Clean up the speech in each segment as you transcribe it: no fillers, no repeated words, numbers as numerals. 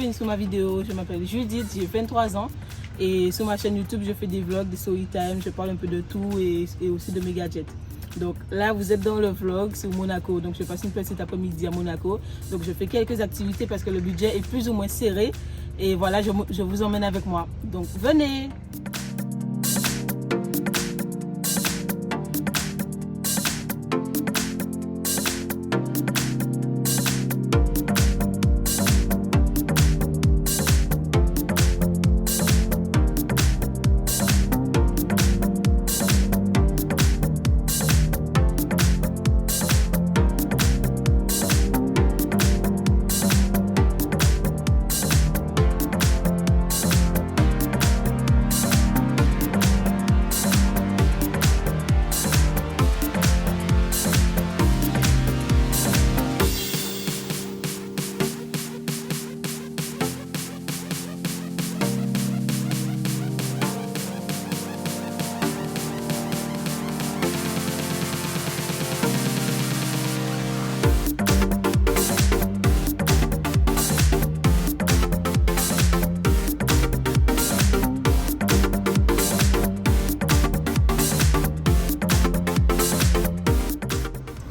bienvenue sur ma vidéo. Je m'appelle Judith, j'ai 23 ans et sur ma chaîne YouTube, je fais des vlogs, des story time, je parle un peu de tout et aussi de mes gadgets. Donc là, vous êtes dans le vlog sur Monaco. Donc je passe une petite après-midi à Monaco. Donc je fais quelques activités parce que le budget est plus ou moins serré. Et voilà, je vous emmène avec moi. Donc venez!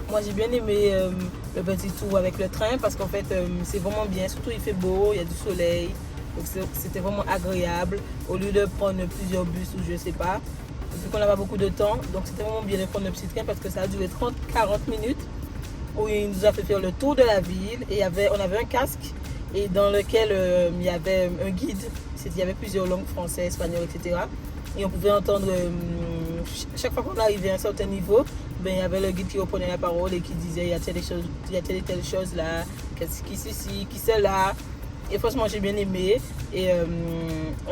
Moi j'ai bien aimé le petit tour avec le train parce qu'en fait c'est vraiment bien, surtout il fait beau, il y a du soleil, donc c'était vraiment agréable au lieu de prendre plusieurs bus ou je sais pas, vu qu'on n'a pas beaucoup de temps, donc c'était vraiment bien de prendre le petit train parce que ça a duré 30-40 minutes où il nous a fait faire le tour de la ville et on avait un casque et dans lequel il y avait un guide, il y avait plusieurs langues, français, espagnol, etc. Et on pouvait entendre, chaque fois qu'on arrivait à un certain niveau, ben, il y avait le guide qui reprenait la parole et qui disait il y a telle et telle chose là, qui ceci, qui cela. Et franchement, j'ai bien aimé. Et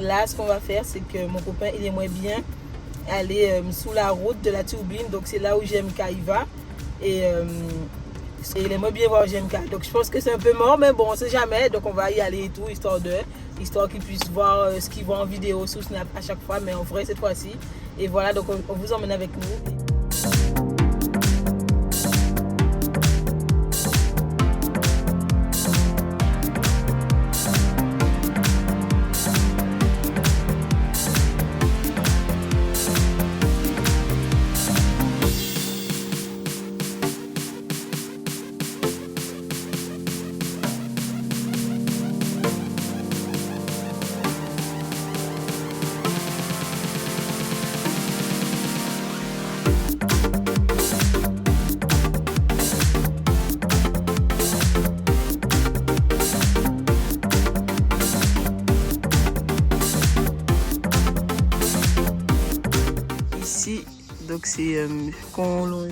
là, ce qu'on va faire, c'est que mon copain, il aimerait bien aller sous la route de la Turbine. Donc, c'est là où GMK y va. Et il aimerait bien voir GMK. Donc, je pense que c'est un peu mort, mais bon, on ne sait jamais. Donc, on va y aller et tout, histoire qu'ils puissent voir ce qu'ils voient en vidéo sous Snap à chaque fois, mais en vrai cette fois-ci. Et voilà, donc on vous emmène avec nous. Ici, donc c'est quand on longe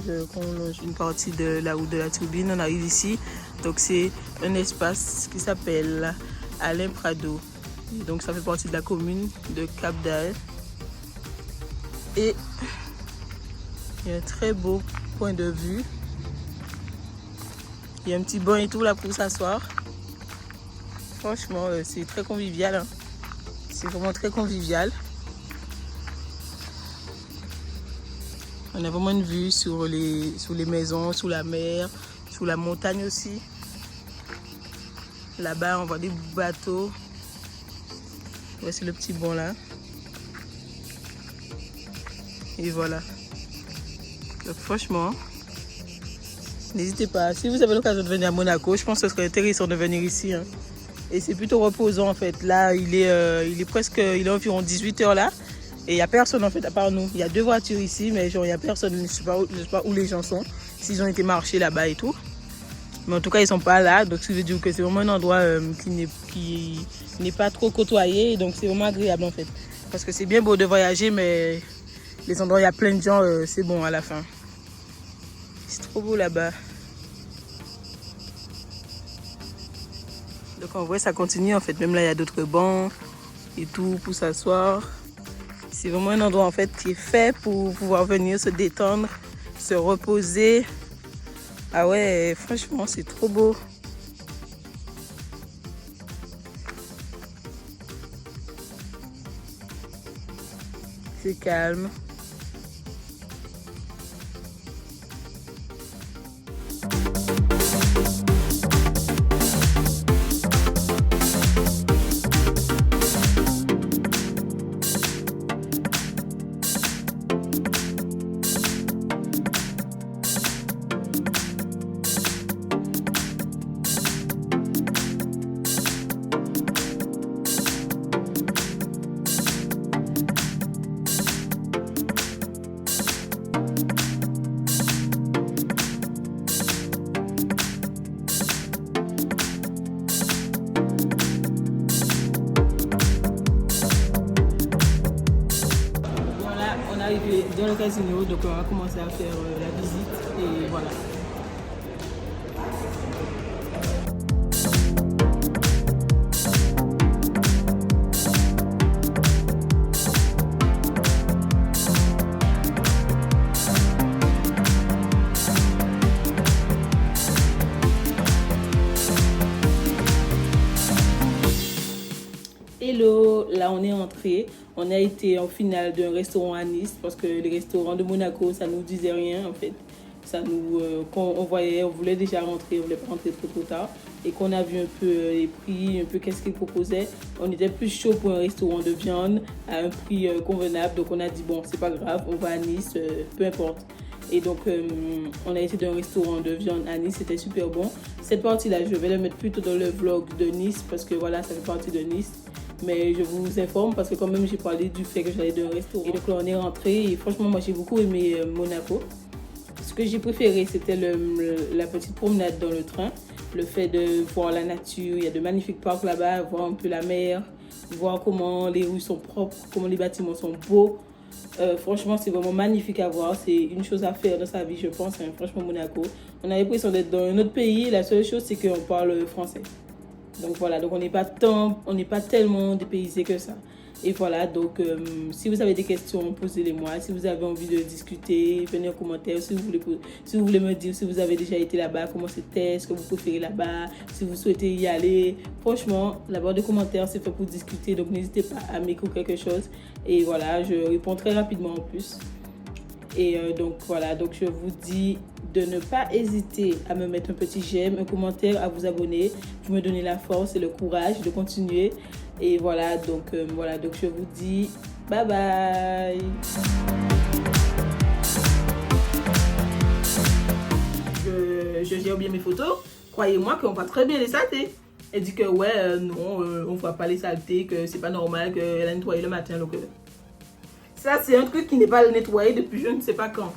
une partie de la route de la Turbine, on arrive ici. Donc c'est un espace qui s'appelle Alain Prado. Et donc ça fait partie de la commune de Cap d'Ail. Et il y a un très beau point de vue. Il y a un petit banc et tout là pour s'asseoir. Franchement, c'est très convivial. Hein. C'est vraiment très convivial. On a vraiment une vue sur les maisons, sous la mer, sous la montagne aussi. Là-bas, on voit des bateaux. Voici le petit banc là. Et voilà. Donc franchement, n'hésitez pas. Si vous avez l'occasion de venir à Monaco, je pense que ce serait intéressant de venir ici. Hein. Et c'est plutôt reposant en fait. Là, il est environ 18h là. Et il n'y a personne en fait à part nous. Il y a 2 voitures ici, mais genre il n'y a personne. Je ne sais pas où les gens sont. S'ils ont été marcher là-bas et tout. Mais en tout cas, ils ne sont pas là. Donc, ça veut dire que c'est vraiment un endroit qui n'est pas trop côtoyé. Donc, c'est vraiment agréable en fait. Parce que c'est bien beau de voyager, mais les endroits où il y a plein de gens, c'est bon à la fin. C'est trop beau là-bas. Donc, en vrai, ça continue en fait. Même là, il y a d'autres bancs et tout pour s'asseoir. C'est vraiment un endroit en fait qui est fait pour pouvoir venir se détendre, se reposer. Ah ouais, franchement, c'est trop beau. C'est calme. arrivé dans le casino, donc on va commencer à faire la visite et voilà. Hello, là on est entré, on a été en finale d'un restaurant à Nice parce que les restaurants de Monaco ça nous disait rien en fait. Ça nous, quand on voyait, on voulait déjà rentrer, on voulait pas rentrer trop tard et qu'on a vu un peu les prix, un peu qu'est-ce qu'ils proposaient, on était plus chaud pour un restaurant de viande à un prix convenable, donc on a dit bon c'est pas grave, on va à Nice, peu importe. Et donc, on a été dans un restaurant de viande à Nice, c'était super bon. Cette partie-là, je vais la mettre plutôt dans le vlog de Nice parce que voilà, ça fait partie de Nice. Mais je vous informe parce que quand même, j'ai parlé du fait que j'allais dans un restaurant. Et donc là, on est rentré et franchement, moi, j'ai beaucoup aimé Monaco. Ce que j'ai préféré, c'était la petite promenade dans le train. Le fait de voir la nature, il y a de magnifiques parcs là-bas, voir un peu la mer, voir comment les rues sont propres, comment les bâtiments sont beaux. Franchement, c'est vraiment magnifique à voir. C'est une chose à faire dans sa vie, je pense. Hein. Franchement, Monaco. On a l'impression d'être dans un autre pays. La seule chose, c'est qu'on parle français. Donc voilà, donc on n'est pas tellement dépaysé que ça. Et voilà, donc si vous avez des questions, posez-les-moi. Si vous avez envie de discuter, venez en commentaire. Si vous voulez me dire si vous avez déjà été là-bas, comment c'était, ce que vous préférez là-bas, si vous souhaitez y aller. Franchement, la barre de commentaires, c'est fait pour discuter. Donc n'hésitez pas à m'écrire quelque chose. Et voilà, je réponds très rapidement en plus. Et donc voilà, donc je vous dis de ne pas hésiter à me mettre un petit j'aime, un commentaire, à vous abonner. Vous me donnez la force et le courage de continuer. Et voilà, donc je vous dis bye bye. Je gère bien mes photos. Croyez-moi qu'on voit très bien les saletés. Elle dit que ouais, non, on voit pas les saletés, que c'est pas normal, qu'elle a nettoyé le matin. Donc, ça, c'est un truc qui n'est pas nettoyé depuis je ne sais pas quand.